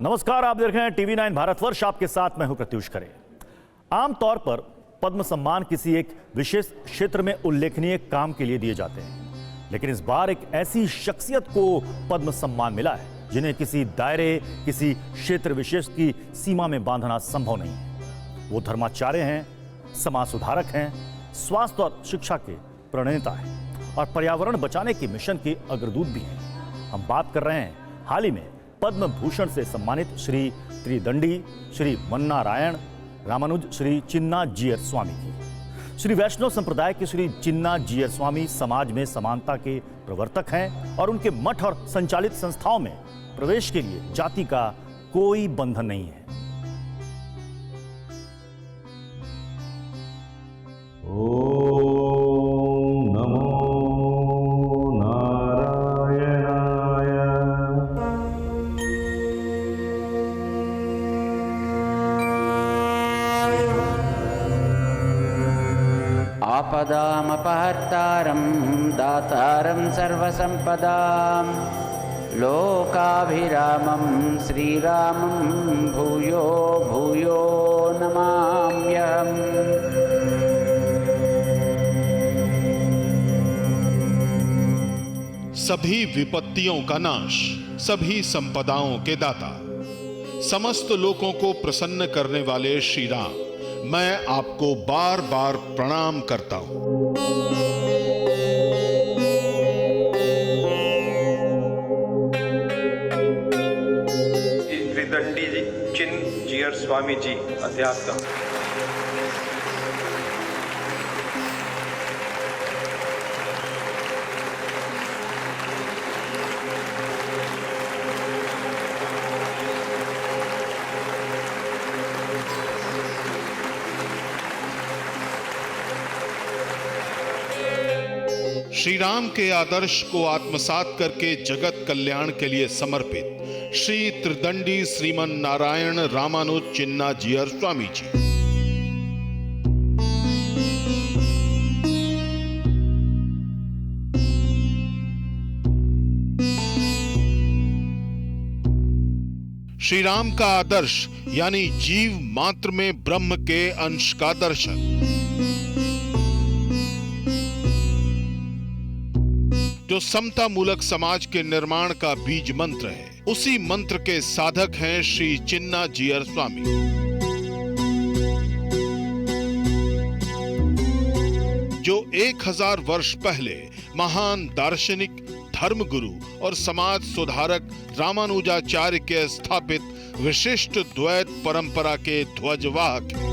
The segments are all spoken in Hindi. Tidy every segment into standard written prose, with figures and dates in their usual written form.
नमस्कार, आप देख रहे हैं टीवी 9 भारतवर्ष। आपके साथ मैं हूं प्रत्युष खरे। आमतौर पर पद्म सम्मान किसी एक विशेष क्षेत्र में उल्लेखनीय काम के लिए दिए जाते हैं, लेकिन इस बार एक ऐसी शख्सियत को पद्म सम्मान मिला है जिन्हें किसी दायरे, किसी क्षेत्र विशेष की सीमा में बांधना संभव नहीं है। वो धर्माचार्य हैं, समाज सुधारक हैं, स्वास्थ्य और शिक्षा के प्रणेता हैं और पर्यावरण बचाने के मिशन के अग्रदूत भी हैं। हम बात कर रहे हैं हाल ही में पद्म भूषण से सम्मानित श्री त्रिदंडी श्री मन्नारायण रामानुज श्री चिन्ना जीयर स्वामी की। श्री वैष्णव संप्रदाय के श्री चिन्ना जीयर स्वामी समाज में समानता के प्रवर्तक हैं और उनके मठ और संचालित संस्थाओं में प्रवेश के लिए जाति का कोई बंधन नहीं है। आपदामपहर्तारं दातारं सर्वसम्पदां लोकाभिरामं श्रीरामं भूयो भूयो नमाम्यहम्। सभी विपत्तियों का नाश, सभी संपदाओं के दाता, समस्त लोगों को प्रसन्न करने वाले श्री राम, मैं आपको बार बार प्रणाम करता हूं। त्रिदंडी जी चिन्ना जीयर स्वामी जी अध्यात्म। श्री राम के आदर्श को आत्मसात करके जगत कल्याण के लिए समर्पित श्री त्रिदंडी श्रीमन नारायण रामानुज चिन्ना जीयर स्वामी जी। श्री राम का आदर्श यानी जीव मात्र में ब्रह्म के अंश का दर्शन, जो समता मूलक समाज के निर्माण का बीज मंत्र है, उसी मंत्र के साधक हैं श्री चिन्ना जीयर स्वामी। जो 1000 वर्ष पहले महान दार्शनिक, धर्मगुरु और समाज सुधारक रामानुजाचार्य के स्थापित विशिष्ट द्वैत परंपरा के ध्वजवाहक हैं।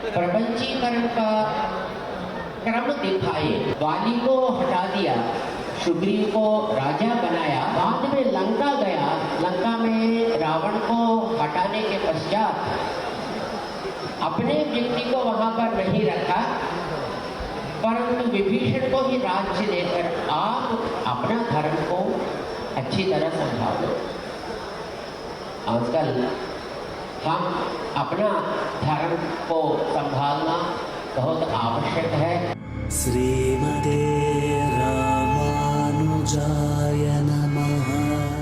प्रपंचीकरण का क्रम दिखाए, वाली को हटा दिया, सुग्रीव को राजा बनाया, बाद में लंका गया, लंका में रावण को हटाने के पश्चात अपने व्यक्ति को वहां पर नहीं रखा, परंतु विभीषण को ही राज्य देकर आप अपना धर्म को अच्छी तरह संभालो। आजकल हम अपना धर्म को संभालना बहुत आवश्यक है। श्रीमते रामानुजाय नमः।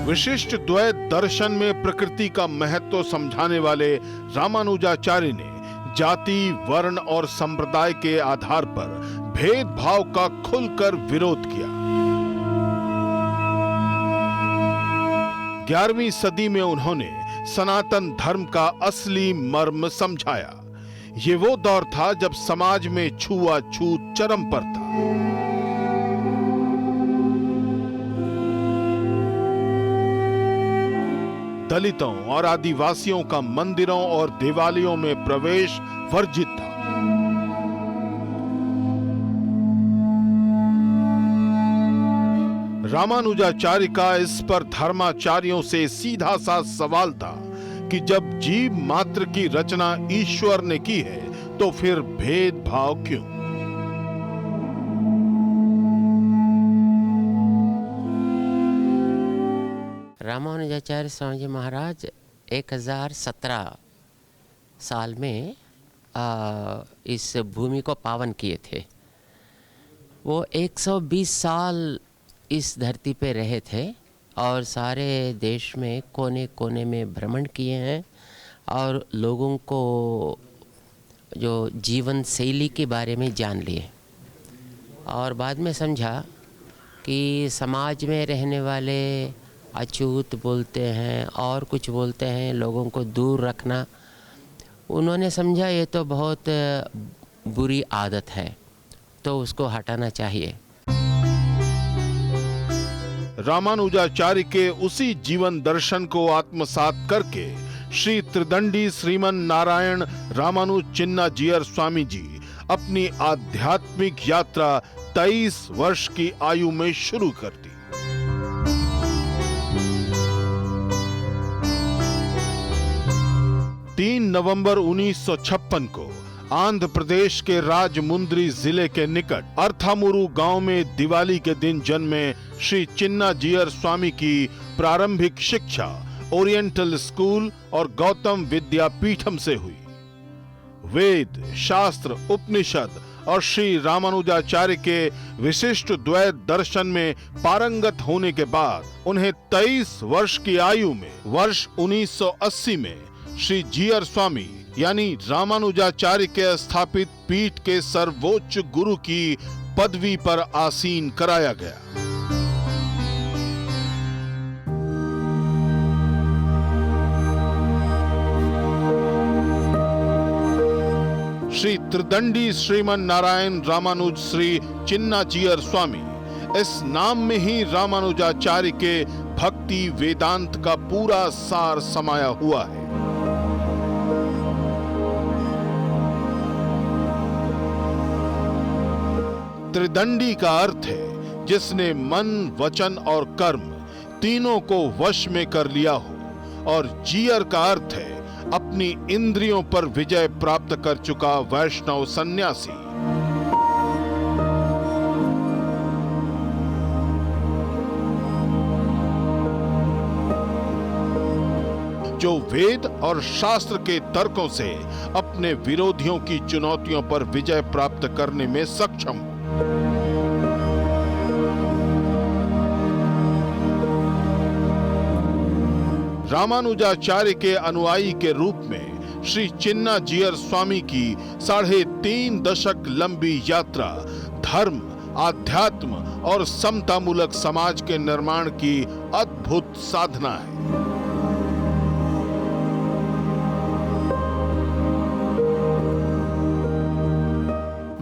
विशिष्ट द्वैत दर्शन में प्रकृति का महत्व समझाने वाले रामानुजाचार्य ने जाति, वर्ण और संप्रदाय के आधार पर भेदभाव का खुलकर विरोध किया। 11वीं सदी में उन्होंने सनातन धर्म का असली मर्म समझाया। ये वो दौर था जब समाज में छुआछूत चरम पर था। दलितों और आदिवासियों का मंदिरों और देवालयों में प्रवेश वर्जित था। रामानुजाचार्य का इस पर धर्माचार्यों से सीधा सा सवाल था कि जब जीव मात्र की रचना ईश्वर ने की है तो फिर भेदभाव क्यों? रामानुजाचार्य स्वामी जी महाराज 1017 साल में इस भूमि को पावन किए थे। वो 120 साल इस धरती पे रहे थे और सारे देश में कोने कोने में भ्रमण किए हैं और लोगों को जो जीवन शैली के बारे में जान लिए और बाद में समझा कि समाज में रहने वाले अछूत बोलते हैं और कुछ बोलते हैं, लोगों को दूर रखना, उन्होंने समझा ये तो बहुत बुरी आदत है, तो उसको हटाना चाहिए। रामानुजाचार्य के उसी जीवन दर्शन को आत्मसात करके श्री त्रिदंडी श्रीमन नारायण रामानुज चिन्ना जीयर स्वामी जी अपनी आध्यात्मिक यात्रा 23 वर्ष की आयु में शुरू कर दी। नवंबर 1956 को आंध्र प्रदेश के राजमुंद्री जिले के निकट अर्थामुरु गांव में दिवाली के दिन जन्मे श्री चिन्ना जीयर स्वामी की प्रारंभिक शिक्षा ओरिएंटल स्कूल और गौतम विद्यापीठम से हुई। वेद, शास्त्र, उपनिषद और श्री रामानुजाचार्य के विशिष्ट द्वैत दर्शन में पारंगत होने के बाद उन्हें 23 वर्ष की आयु में वर्ष 1980 में श्री जीयर स्वामी यानी रामानुजाचार्य के स्थापित पीठ के सर्वोच्च गुरु की पदवी पर आसीन कराया गया। श्री त्रिदंडी श्रीमन नारायण रामानुज श्री चिन्ना जीयर स्वामी, इस नाम में ही रामानुजाचार्य के भक्ति वेदांत का पूरा सार समाया हुआ है। त्रिदंडी का अर्थ है जिसने मन, वचन और कर्म तीनों को वश में कर लिया हो, और जीयर का अर्थ है अपनी इंद्रियों पर विजय प्राप्त कर चुका वैष्णव सन्यासी। जो वेद और शास्त्र के तर्कों से अपने विरोधियों की चुनौतियों पर विजय प्राप्त करने में सक्षम। रामानुजाचार्य के अनुयायी के रूप में श्री चिन्ना जीयर स्वामी की 3.5 दशक लंबी यात्रा धर्म, आध्यात्म और समतामूलक समाज के निर्माण की अद्भुत साधना है।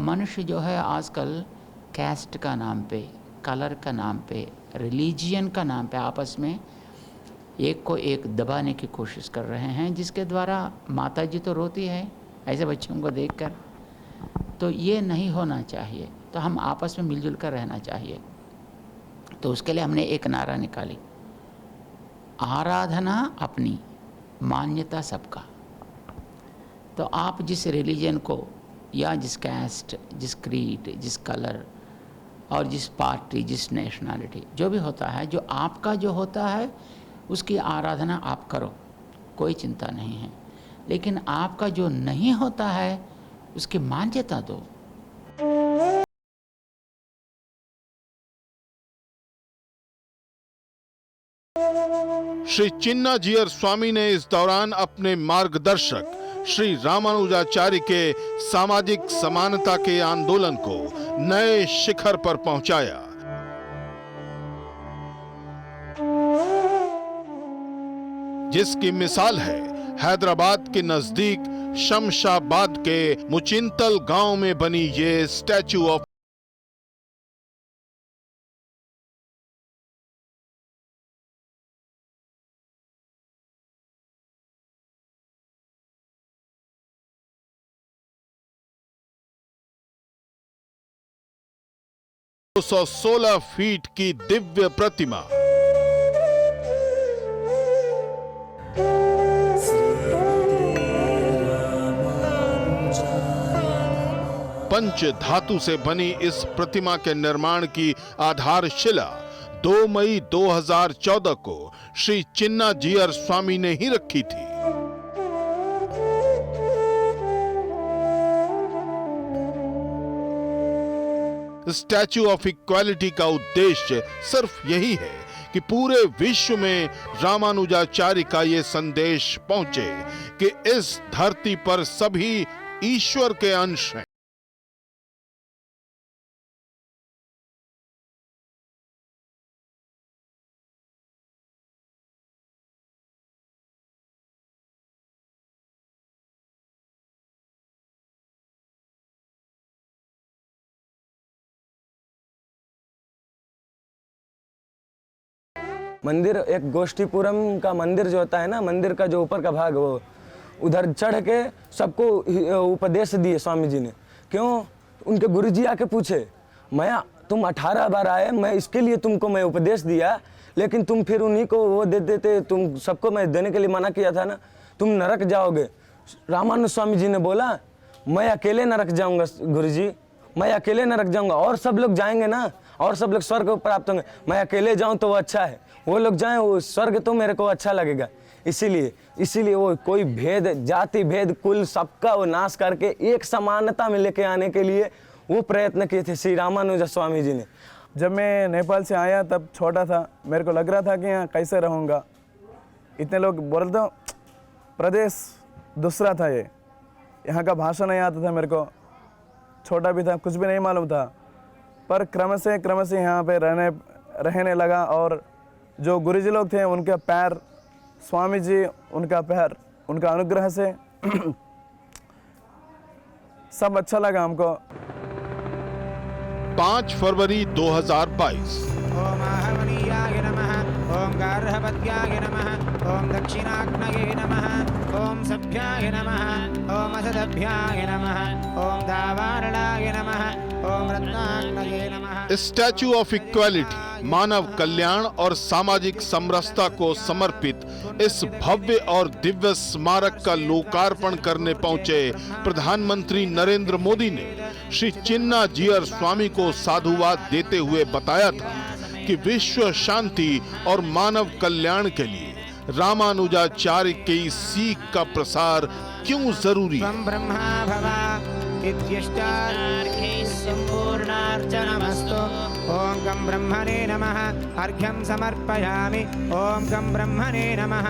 मनुष्य जो है आजकल कैस्ट का नाम पे, कलर का नाम पे, रिलीजियन का नाम पे आपस में एक को एक दबाने की कोशिश कर रहे हैं, जिसके द्वारा माता जी तो रोती है ऐसे बच्चों को देखकर। तो ये नहीं होना चाहिए, तो हम आपस में मिलजुल कर रहना चाहिए। तो उसके लिए हमने एक नारा निकाली, आराधना अपनी, मान्यता सबका। तो आप जिस रिलीजन को या जिस कैस्ट, जिस क्रीड, जिस कलर और जिस पार्टी, जिस नेशनैलिटी जो भी होता है, जो आपका जो होता है उसकी आराधना आप करो, कोई चिंता नहीं है। लेकिन आपका जो नहीं होता है उसकी मान्यता दो। श्री चिन्ना जीयर स्वामी ने इस दौरान अपने मार्गदर्शक श्री रामानुजाचार्य के सामाजिक समानता के आंदोलन को नए शिखर पर पहुंचाया। जिसकी मिसाल है हैदराबाद के नजदीक शमशाबाद के मुचिंतल गांव में बनी ये स्टैच्यू ऑफ दो 216 फीट की दिव्य प्रतिमा। पंच धातु से बनी इस प्रतिमा के निर्माण की आधारशिला 2 मई 2014 को श्री चिन्ना जीयर स्वामी ने ही रखी थी। स्टैच्यू ऑफ इक्वालिटी का उद्देश्य सिर्फ यही है कि पूरे विश्व में रामानुजाचार्य का ये संदेश पहुंचे कि इस धरती पर सभी ईश्वर के अंश हैं। मंदिर एक गोष्ठीपुरम का मंदिर जो होता है ना, मंदिर का जो ऊपर का भाग, वो उधर चढ़ के सबको उपदेश दिए स्वामी जी ने। क्यों? उनके गुरुजी आके पूछे, तुम 18 बार आए, मैं इसके लिए तुमको मैं उपदेश दिया, लेकिन तुम फिर उन्हीं को वो दे देते, तुम सबको मैं देने के लिए मना किया था ना, तुम नरक जाओगे। रामानुज स्वामी जी ने बोला, मैं अकेले नरक जाऊंगा गुरुजी, मैं अकेले नरक जाऊंगा, और सब लोग जाएंगे ना, और सब लोग स्वर्ग को प्राप्त होंगे। मैं अकेले जाऊं तो वो अच्छा है, वो लोग जाएं, वो स्वर्ग तो मेरे को अच्छा लगेगा। इसीलिए वो कोई भेद, जाति भेद, कुल, सबका वो नाश करके एक समानता में लेके आने के लिए वो प्रयत्न किए थे श्री रामानुज स्वामी जी ने। जब मैं नेपाल से आया तब छोटा था, मेरे को लग रहा था कि यहाँ कैसे रहूँगा। इतने लोग बोल दो, प्रदेश दूसरा था, ये यहाँ का भाषा नहीं आता था मेरे को, छोटा भी था, कुछ भी नहीं मालूम था। पर क्रम से यहाँ पे रहने लगा, और जो गुरुजी लोग थे उनके पैर, स्वामी जी उनका पैर, उनका अनुग्रह से सब अच्छा लगा हमको। 5 फरवरी 2022। ओम आहवनीयाय नमः, ओम गार्हपत्याय नमः, ओम दक्षिणाग्नये नमः, ओम सभ्याय नमः, ओम असदभ्याय नमः, ओम दावारणाय नमः, ओम रत्नाग्नये नमः। स्टैच्यू ऑफ इक्वालिटी, मानव कल्याण और सामाजिक समरसता को समर्पित इस भव्य और दिव्य स्मारक का लोकार्पण करने पहुंचे प्रधानमंत्री नरेंद्र मोदी ने श्री चिन्ना जीयर स्वामी को साधुवाद देते हुए बताया था कि विश्व शांति और मानव कल्याण के लिए रामानुजाचार्य की सीख का प्रसार क्यों जरूरी है। ब्रह्मा भवा इत्यष्टार्घ्यै संपूर्णार्चनमस्तु। ओम गं ब्रह्मणे नमः, अर्घ्यं समर्पयामि। ओम गं ब्रह्मणे नमः।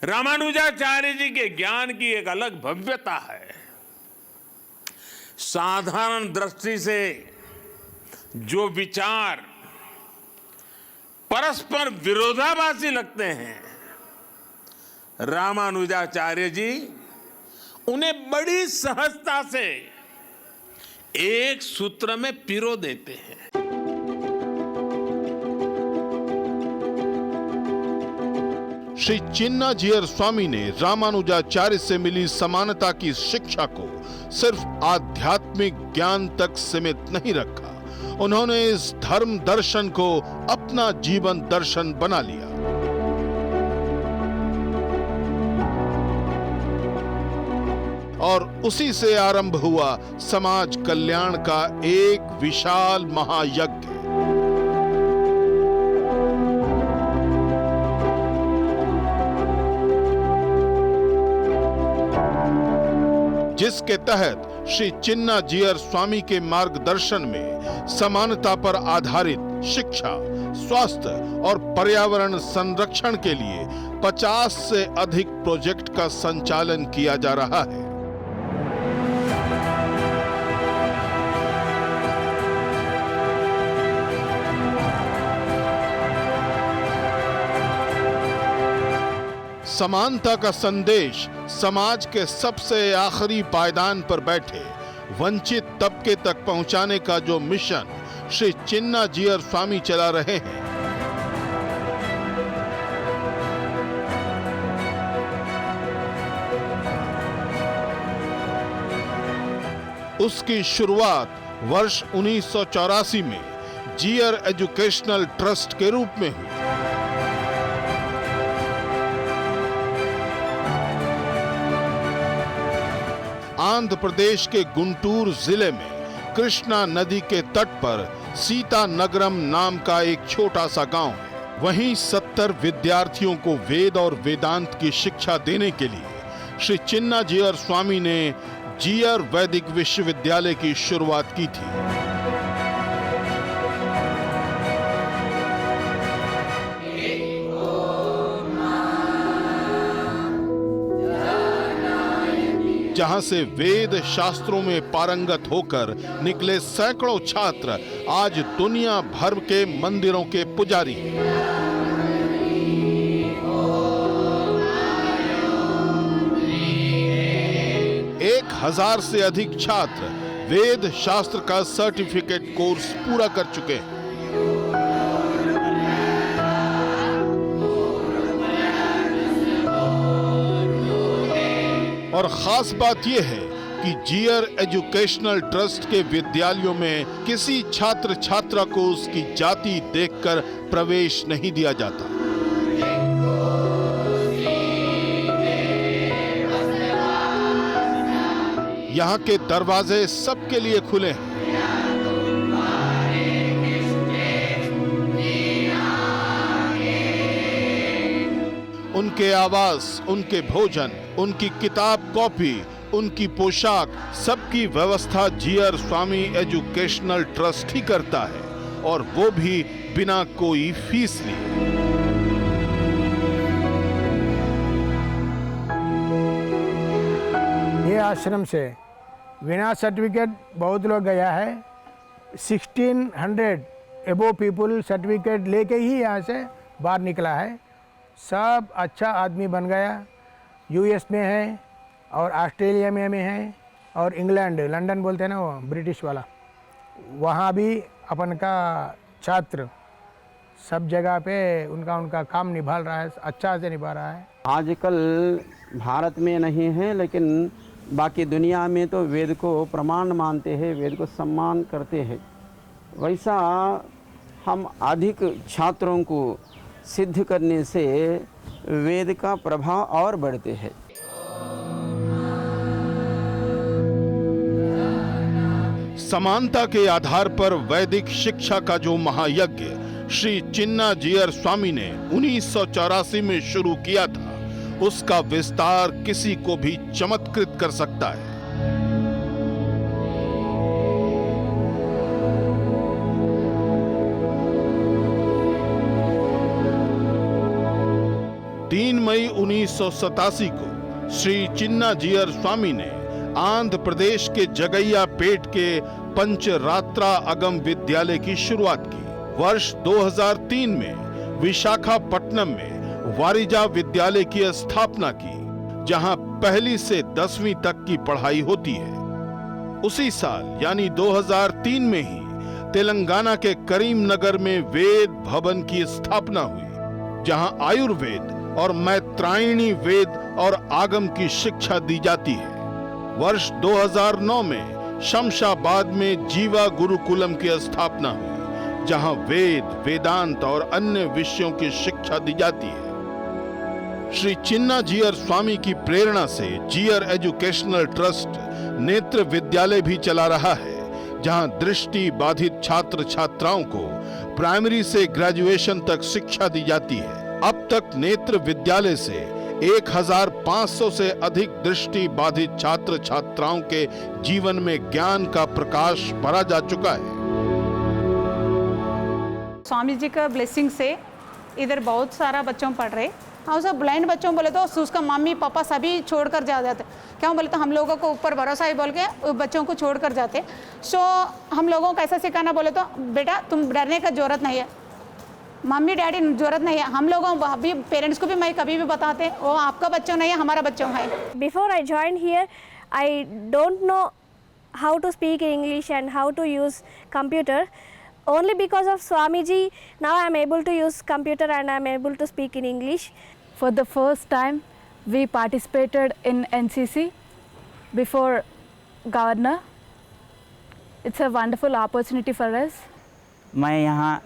रामानुजाचार्य जी के ज्ञान की एक अलग भव्यता है। साधारण दृष्टि से जो विचार परस्पर विरोधाभासी लगते हैं, रामानुजाचार्य जी उन्हें बड़ी सहजता से एक सूत्र में पिरो देते हैं। श्री चिन्ना जीयर स्वामी ने रामानुजाचार्य से मिली समानता की शिक्षा को सिर्फ आध्यात्मिक ज्ञान तक सीमित नहीं रखा, उन्होंने इस धर्म दर्शन को अपना जीवन दर्शन बना लिया। और उसी से आरंभ हुआ समाज कल्याण का एक विशाल महायज्ञ। जिसके तहत श्री चिन्ना जीयर स्वामी के मार्गदर्शन में समानता पर आधारित शिक्षा, स्वास्थ्य और पर्यावरण संरक्षण के लिए 50 से अधिक प्रोजेक्ट का संचालन किया जा रहा है। समानता का संदेश समाज के सबसे आखिरी पायदान पर बैठे वंचित तबके तक पहुंचाने का जो मिशन श्री चिन्ना जीयर स्वामी चला रहे हैं, उसकी शुरुआत वर्ष 1984 में जीयर एजुकेशनल ट्रस्ट के रूप में हुई। आंध्र प्रदेश के गुंटूर जिले में कृष्णा नदी के तट पर सीता नगरम नाम का एक छोटा सा गांव है। वहीं 70 विद्यार्थियों को वेद और वेदांत की शिक्षा देने के लिए श्री चिन्ना जीयर स्वामी ने जीयर वैदिक विश्वविद्यालय की शुरुआत की थी। जहां से वेद शास्त्रों में पारंगत होकर निकले सैकड़ों छात्र आज दुनिया भर के मंदिरों के पुजारी हैं। 1000 से अधिक छात्र वेद शास्त्र का सर्टिफिकेट कोर्स पूरा कर चुके हैं। और खास बात यह है कि जीयर एजुकेशनल ट्रस्ट के विद्यालयों में किसी छात्र छात्रा को उसकी जाति देखकर प्रवेश नहीं दिया जाता। यहाँ के दरवाजे सबके लिए खुले हैं। उनके आवास, उनके भोजन, उनकी किताब कॉपी, उनकी पोशाक, सबकी व्यवस्था जीयर स्वामी एजुकेशनल ट्रस्ट ही करता है, और वो भी बिना कोई फीस लिए। ये आश्रम से बिना सर्टिफिकेट बहुत लोग गया है। 1600 एबो पीपल सर्टिफिकेट लेके ही यहाँ से बाहर निकला है। सब अच्छा आदमी बन गया। यूएस में है और ऑस्ट्रेलिया में है और इंग्लैंड, लंदन बोलते हैं ना वो ब्रिटिश वाला, वहाँ भी अपन का छात्र सब जगह पे उनका काम निभा रहा है, अच्छा से निभा रहा है। आजकल भारत में नहीं है लेकिन बाकी दुनिया में तो वेद को प्रमाण मानते हैं, वेद को सम्मान करते हैं। वैसा हम अधिक छात्रों को सिद्ध करने से वेद का प्रभाव और बढ़ते हैं। समानता के आधार पर वैदिक शिक्षा का जो महायज्ञ श्री चिन्ना जीयर स्वामी ने 1984 में शुरू किया था, उसका विस्तार किसी को भी चमत्कृत कर सकता है। मई 1987 को श्री चिन्ना जीयर स्वामी ने आंध्र प्रदेश के जगैया पेट के पंचरात्रा अगम विद्यालय की शुरुआत की। वर्ष 2003 में विशाखापट्टनम में वारिजा विद्यालय की स्थापना की, जहां पहली से 10वीं तक की पढ़ाई होती है। उसी साल यानी 2003 में ही तेलंगाना के करीमनगर में वेद भवन की स्थापना हुई, जहां आयुर्वेद और मैत्रायणी वेद और आगम की शिक्षा दी जाती है। वर्ष 2009 में शमशाबाद में जीवा गुरुकुलम की स्थापना हुई, जहां वेद, वेदांत और अन्य विषयों की शिक्षा दी जाती है। श्री चिन्ना जीयर स्वामी की प्रेरणा से जीयर एजुकेशनल ट्रस्ट नेत्र विद्यालय भी चला रहा है, जहां दृष्टि बाधित छात्र छात्राओं को प्राइमरी से ग्रेजुएशन तक शिक्षा दी जाती है। अब तक नेत्र विद्यालय से 1500 से अधिक दृष्टि बाधित छात्र छात्राओं के जीवन में ज्ञान का प्रकाश भरा जा चुका है। स्वामी जी का ब्लेसिंग से इधर बहुत सारा बच्चों पढ़ रहे। हाँ, सब ब्लाइंड बच्चों बोले तो उसका मम्मी पापा सभी छोड़कर जा जाते। क्या बोले तो हम लोगों को ऊपर भरोसा ही बोल के बच्चों को छोड़कर जाते। सो हम लोगों को ऐसा सिखाना बोले तो बेटा तुम डरने का जरूरत नहीं है, मम्मी डैडी जरूरत नहीं है। हम लोगों अभी पेरेंट्स को भी मैं कभी भी बताते वो आपका बच्चा नहीं है, हमारा बच्चा है। Before I joined here, I don't know how to speak English and how to use computer. Only because of Swamiji, now I am able to use computer and I am able to speak in English. For the first time, we participated in NCC before Governor. It's a wonderful opportunity for us. मैं यहाँ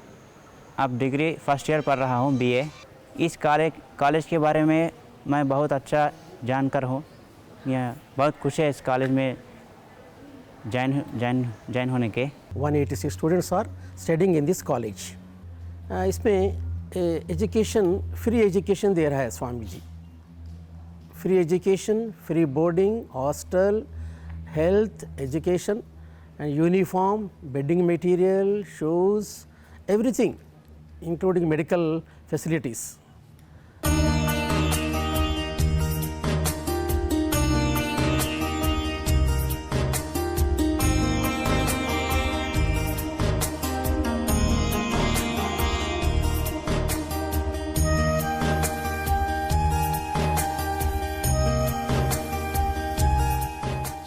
अब डिग्री फर्स्ट ईयर पढ़ रहा हूँ, बीए। इस कॉलेज के बारे में मैं बहुत अच्छा जानकार हूँ। यह बहुत खुश है इस कॉलेज में ज्वाइन होने के। 186 students are studying in this college. इसमें एजुकेशन, फ्री एजुकेशन दे रहा है Swami ji. Free education, free boarding, hostel, health, education and uniform, bedding material, shoes, everything, including medical facilities.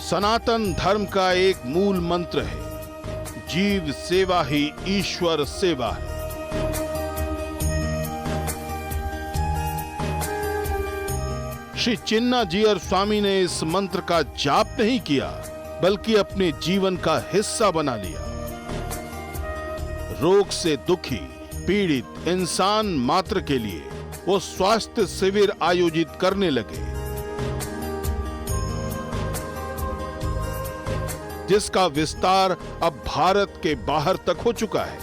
सनातन धर्म का एक मूल मंत्र है, जीव सेवा ही ईश्वर सेवा है। श्री चिन्ना जीयर स्वामी ने इस मंत्र का जाप नहीं किया, बल्कि अपने जीवन का हिस्सा बना लिया। रोग से दुखी, पीड़ित इंसान मात्र के लिए वो स्वास्थ्य शिविर आयोजित करने लगे, जिसका विस्तार अब भारत के बाहर तक हो चुका है।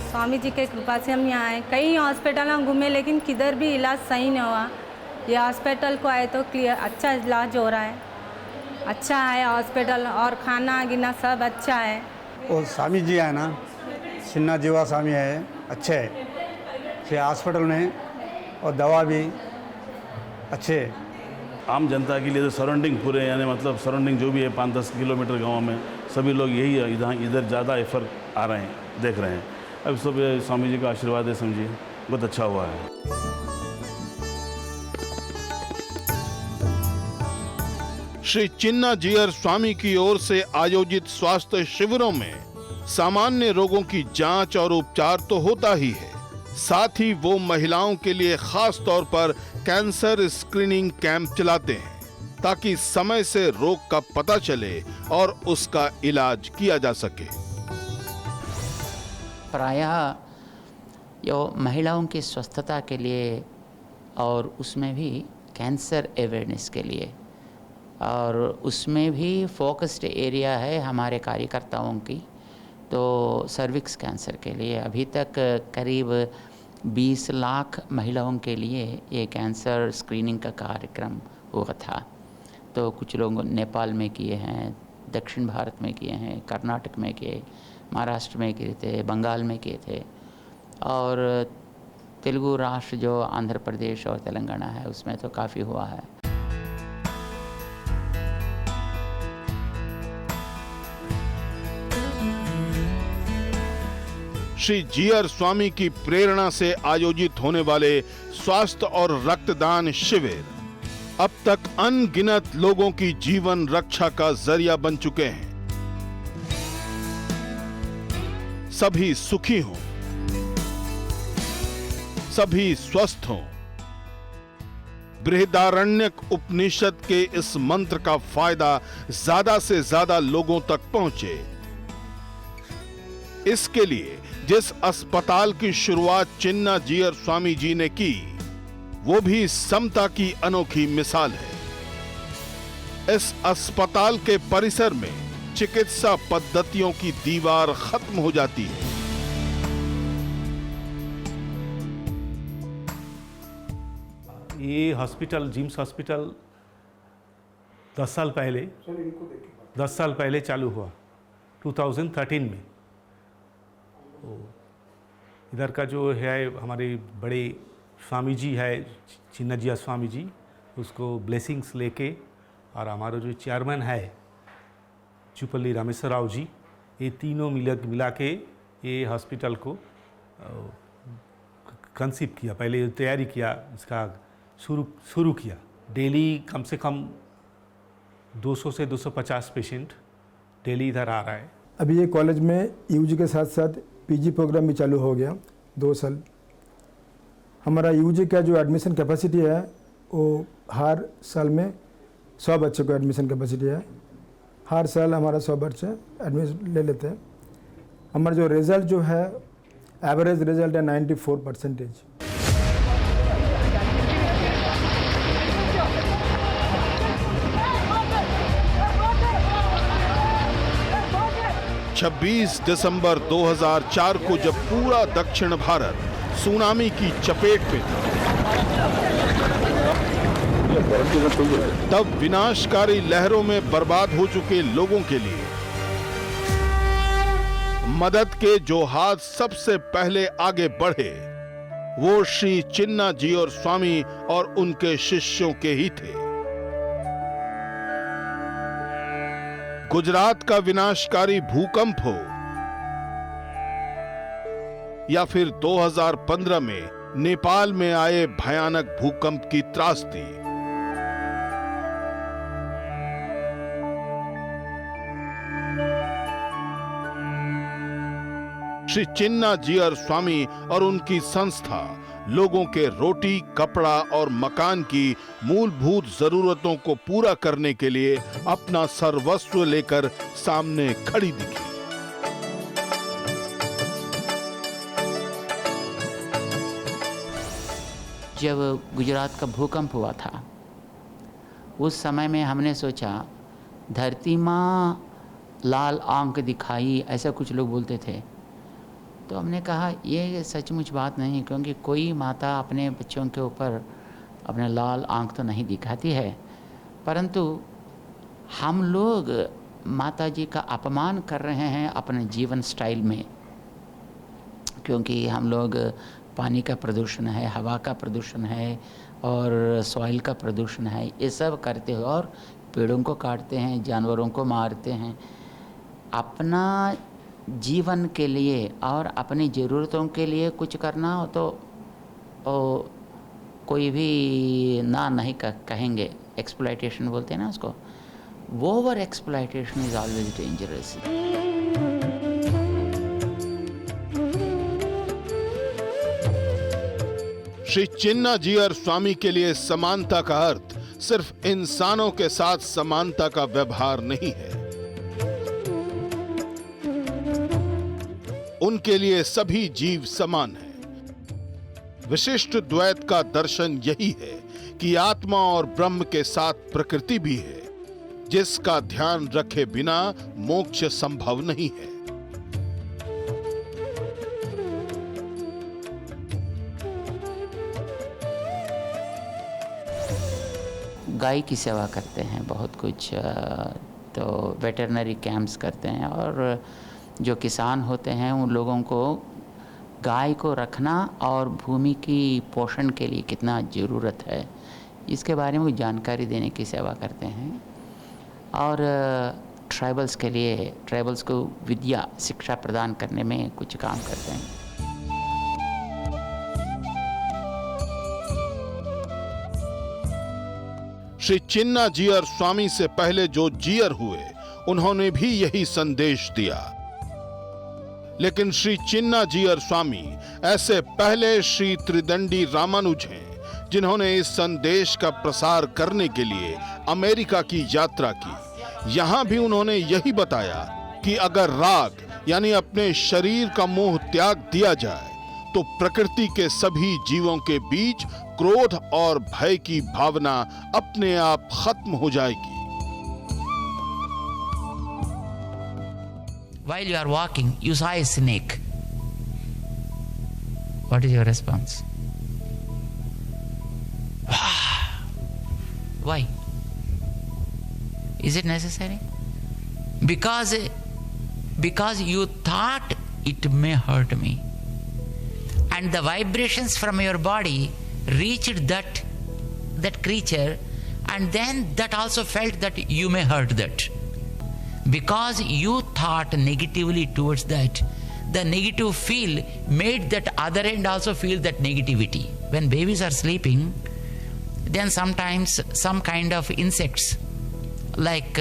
स्वामी जी के कृपा से हम यहाँ आए, कई हॉस्पिटल में घूमे लेकिन किधर भी इलाज सही नहीं हुआ। ये हॉस्पिटल को आए तो क्लियर अच्छा इलाज हो रहा है, अच्छा है हॉस्पिटल और खाना गिना सब अच्छा है। और स्वामी जी है ना, चिन्ना जीवा स्वामी है, अच्छे है हॉस्पिटल में और दवा भी अच्छे। आम जनता के लिए तो सराउंडिंग पूरे यानी मतलब सराउंडिंग जो भी है 5-10 किलोमीटर गाँव में सभी लोग यही इधर ज़्यादा एफर आ रहे हैं, देख रहे हैं। अब सब स्वामी जी का आशीर्वाद है, समझिए बहुत अच्छा हुआ है। श्री चिन्ना जीयर स्वामी की ओर से आयोजित स्वास्थ्य शिविरों में सामान्य रोगों की जांच और उपचार तो होता ही है, साथ ही वो महिलाओं के लिए खास तौर पर कैंसर स्क्रीनिंग कैंप चलाते हैं, ताकि समय से रोग का पता चले और उसका इलाज किया जा सके। प्रायः यो महिलाओं की स्वस्थता के लिए और उसमें भी कैंसर अवेयरनेस के लिए, और उसमें भी फोकस्ड एरिया है हमारे कार्यकर्ताओं की, तो सर्विक्स कैंसर के लिए अभी तक करीब 20 लाख महिलाओं के लिए ये कैंसर स्क्रीनिंग का कार्यक्रम हुआ था। तो कुछ लोग नेपाल में किए हैं, दक्षिण भारत में किए हैं, कर्नाटक में किए, महाराष्ट्र में किए थे, बंगाल में किए थे, और तेलुगु राष्ट्र जो आंध्र प्रदेश और तेलंगाना है उसमें तो काफ़ी हुआ है। श्री जीयर स्वामी की प्रेरणा से आयोजित होने वाले स्वास्थ्य और रक्तदान शिविर अब तक अनगिनत लोगों की जीवन रक्षा का जरिया बन चुके हैं। सभी सुखी हों, सभी स्वस्थ हों। बृहदारण्यक उपनिषद के इस मंत्र का फायदा ज्यादा से ज्यादा लोगों तक पहुंचे, इसके लिए जिस अस्पताल की शुरुआत चिन्ना जीयर स्वामी जी ने की, वो भी समता की अनोखी मिसाल है। इस अस्पताल के परिसर में चिकित्सा पद्धतियों की दीवार खत्म हो जाती है। ये हॉस्पिटल, जिम्स हॉस्पिटल 10 साल पहले चालू हुआ 2013 में। इधर का जो है हमारे बड़े स्वामी जी है, चिन्ना जीयर स्वामी जी, उसको ब्लेसिंग्स लेके, और हमारा जो चेयरमैन है चुपल्ली रामेश्वर राव जी, ये तीनों मिला के ये हॉस्पिटल को कंसीव किया, पहले तैयारी किया, इसका शुरू किया। डेली कम से कम 200 से 250 पेशेंट डेली इधर आ रहा है। अभी ये कॉलेज में यूजी के साथ साथ पीजी प्रोग्राम भी चालू हो गया 2 साल। हमारा यूजी का जो एडमिशन कैपेसिटी है वो हर साल में 100 बच्चों को एडमिशन कैपेसिटी है। हर साल हमारा 100 बच्चे एडमिशन ले लेते हैं। हमारा जो रिज़ल्ट जो है एवरेज रिज़ल्ट है 94%। 26 दिसंबर 2004 को जब पूरा दक्षिण भारत सुनामी की चपेट में था, तब विनाशकारी लहरों में बर्बाद हो चुके लोगों के लिए मदद के जो हाथ सबसे पहले आगे बढ़े वो श्री चिन्ना जी और स्वामी और उनके शिष्यों के ही थे। गुजरात का विनाशकारी भूकंप हो या फिर 2015 में नेपाल में आए भयानक भूकंप की त्रासदी, श्री चिन्ना जी और स्वामी और उनकी संस्था लोगों के रोटी, कपड़ा और मकान की मूलभूत जरूरतों को पूरा करने के लिए अपना सर्वस्व लेकर सामने खड़ी दिखी। जब गुजरात का भूकंप हुआ था उस समय में हमने सोचा धरती माँ लाल आंख दिखाई, ऐसा कुछ लोग बोलते थे। तो हमने कहा ये सचमुच बात नहीं, क्योंकि कोई माता अपने बच्चों के ऊपर अपने लाल आंख तो नहीं दिखाती है, परंतु हम लोग माता जी का अपमान कर रहे हैं अपने जीवन स्टाइल में, क्योंकि हम लोग पानी का प्रदूषण है, हवा का प्रदूषण है और सॉइल का प्रदूषण है, ये सब करते हुए और पेड़ों को काटते हैं, जानवरों को मारते हैं। अपना जीवन के लिए और अपनी ज़रूरतों के लिए कुछ करना हो तो कोई भी ना नहीं कहेंगे, एक्सप्लॉयटेशन बोलते हैं ना उसको। Over exploitation is always dangerous. Shri Chinna ji और स्वामी के लिए समानता का अर्थ सिर्फ इंसानों के साथ समानता का व्यवहार नहीं है, उनके लिए सभी जीव समान हैं। विशिष्ट द्वैत का दर्शन यही है कि आत्मा और ब्रह्म के साथ प्रकृति भी है, जिसका ध्यान रखे बिना मोक्ष संभव नहीं है। गाय की सेवा करते हैं बहुत कुछ, तो वेटरनरी कैंप्स करते हैं और जो किसान होते हैं उन लोगों को गाय को रखना और भूमि की पोषण के लिए कितना ज़रूरत है इसके बारे में जानकारी देने की सेवा करते हैं। और ट्राइबल्स के लिए, ट्राइबल्स को विद्या शिक्षा प्रदान करने में कुछ काम करते हैं। श्री चिन्ना जी और स्वामी से पहले जो जीयर हुए उन्होंने भी यही संदेश दिया, लेकिन श्री चिन्ना जी और स्वामी ऐसे पहले श्री त्रिदंडी रामानुज हैं जिन्होंने इस संदेश का प्रसार करने के लिए अमेरिका की यात्रा की। यहां भी उन्होंने यही बताया कि अगर राग यानी अपने शरीर का मोह त्याग दिया जाए तो प्रकृति के सभी जीवों के बीच क्रोध और भय की भावना अपने आप खत्म हो जाएगी। While you are walking, you saw a snake. What is your response? Why? Is it necessary? Because you thought it may hurt me. And the vibrations from your body reached that creature, and then that also felt that you may hurt that. Because you thought negatively towards that, the negative feel made that other end also feel that negativity. When babies are sleeping, then sometimes some kind of insects like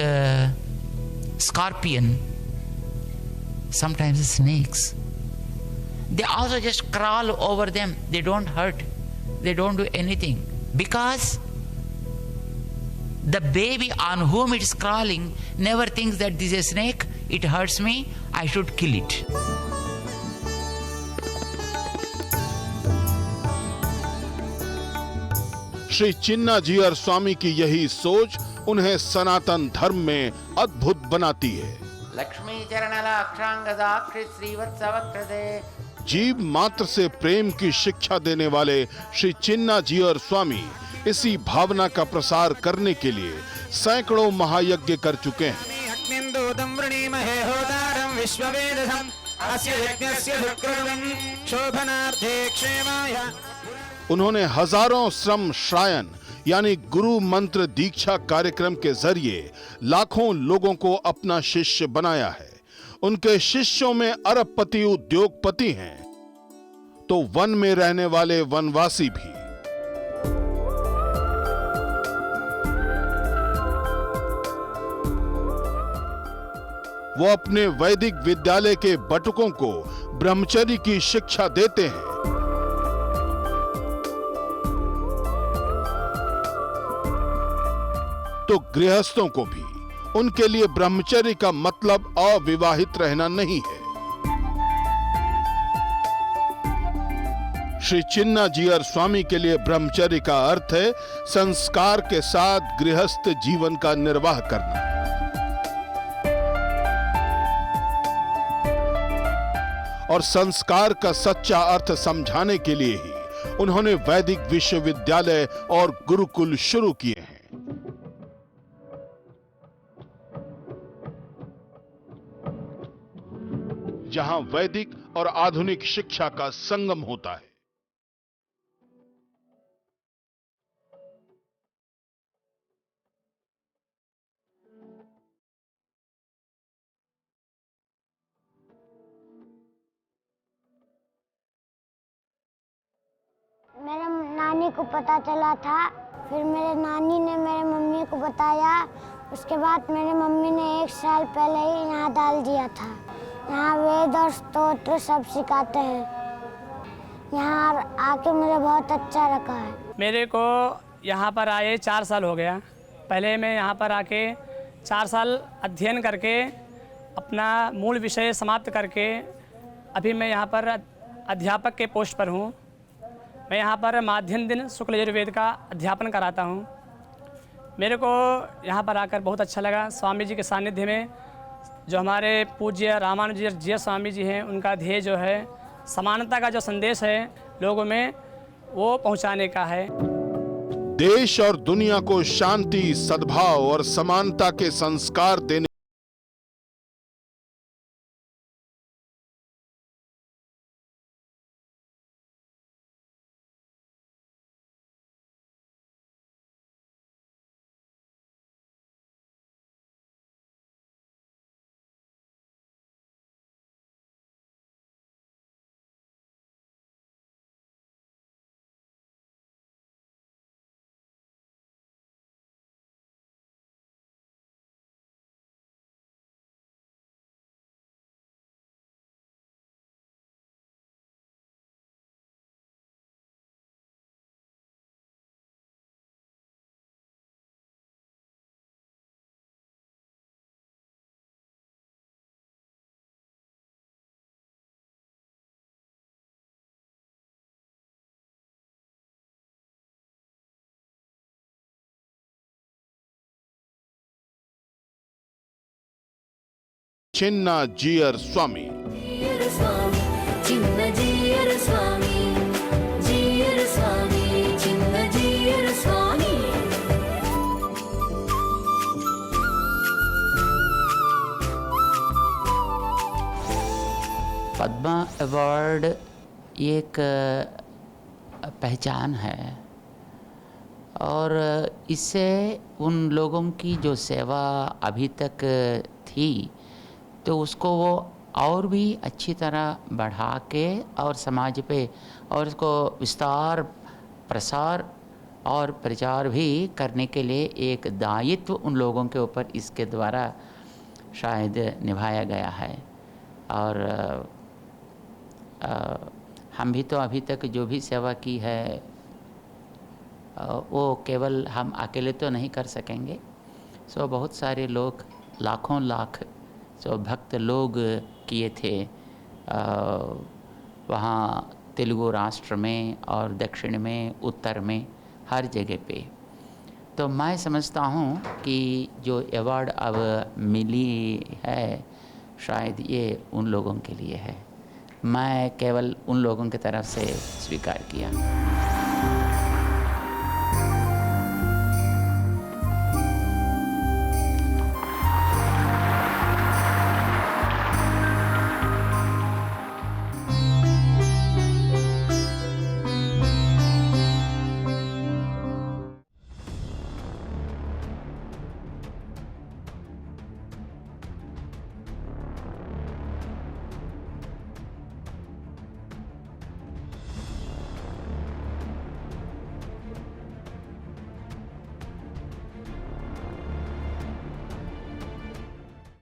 scorpion, sometimes snakes, they also just crawl over them. They don't hurt, they don't do anything, because the baby on whom it is crawling never thinks that this is a snake, it hurts me, I should kill it. Shri Chinna ji और स्वामी की यही सोच उन्हें सनातन धर्म में अद्भुत बनाती है। लक्ष्मी चरणलाक्षांगदाक्षि श्रीवत्सवक्रदे। जीव मात्र से प्रेम की शिक्षा देने वाले श्री चिन्ना जी और स्वामी इसी भावना का प्रसार करने के लिए सैकड़ों महायज्ञ कर चुके हैं। उन्होंने हजारों श्रम श्रायन यानी गुरु मंत्र दीक्षा कार्यक्रम के जरिए लाखों लोगों को अपना शिष्य बनाया है। उनके शिष्यों में अरबपति उद्योगपति हैं तो वन में रहने वाले वनवासी भी। वो अपने वैदिक विद्यालय के बटुकों को ब्रह्मचर्य की शिक्षा देते हैं। तो गृहस्थों को भी उनके लिए ब्रह्मचर्य का मतलब अविवाहित रहना नहीं है। श्री चिन्ना जी और स्वामी के लिए ब्रह्मचर्य का अर्थ है संस्कार के साथ गृहस्थ जीवन का निर्वाह करना। और संस्कार का सच्चा अर्थ समझाने के लिए ही उन्होंने वैदिक विश्वविद्यालय और गुरुकुल शुरू किए हैं। जहां वैदिक और आधुनिक शिक्षा का संगम होता है। मेरे नानी को पता चला था, फिर मेरे नानी ने मेरे मम्मी को बताया। उसके बाद मेरे मम्मी ने 1 साल पहले ही यहाँ डाल दिया था। यहाँ वेद और स्तोत्र सब सिखाते हैं। यहाँ आके मुझे बहुत अच्छा लगा है। मेरे को यहाँ पर आए 4 साल हो गया। पहले मैं यहाँ पर आके 4 साल अध्ययन करके अपना मूल विषय समाप्त करके अभी मैं यहाँ पर अध्यापक के पोस्ट पर हूँ। मैं यहाँ पर माध्यम दिन शुक्ल यजुर्वेद का अध्यापन कराता हूँ। मेरे को यहाँ पर आकर बहुत अच्छा लगा। स्वामी जी के सानिध्य में जो हमारे पूज्य रामानुज जी स्वामी जी हैं, उनका ध्येय जो है समानता का जो संदेश है लोगों में वो पहुँचाने का है। देश और दुनिया को शांति, सद्भाव और समानता के संस्कार देने चिन्ना जीयर स्वामी। चिन्ना जीयर स्वामी, जीयर स्वामी, चिन्ना जीयर स्वामी। पद्मा अवार्ड एक पहचान है और इससे उन लोगों की जो सेवा अभी तक थी तो उसको वो और भी अच्छी तरह बढ़ा के और समाज पे और इसको विस्तार, प्रसार और प्रचार भी करने के लिए एक दायित्व उन लोगों के ऊपर इसके द्वारा शायद निभाया गया है। और हम भी तो अभी तक जो भी सेवा की है वो केवल हम अकेले तो नहीं कर सकेंगे। सो बहुत सारे लोग, लाखों लाख जो भक्त लोग किए थे वहाँ तेलुगु राष्ट्र में और दक्षिण में, उत्तर में, हर जगह पे। तो मैं समझता हूँ कि जो अवार्ड अब मिली है शायद ये उन लोगों के लिए है। मैं केवल उन लोगों की तरफ से स्वीकार किया।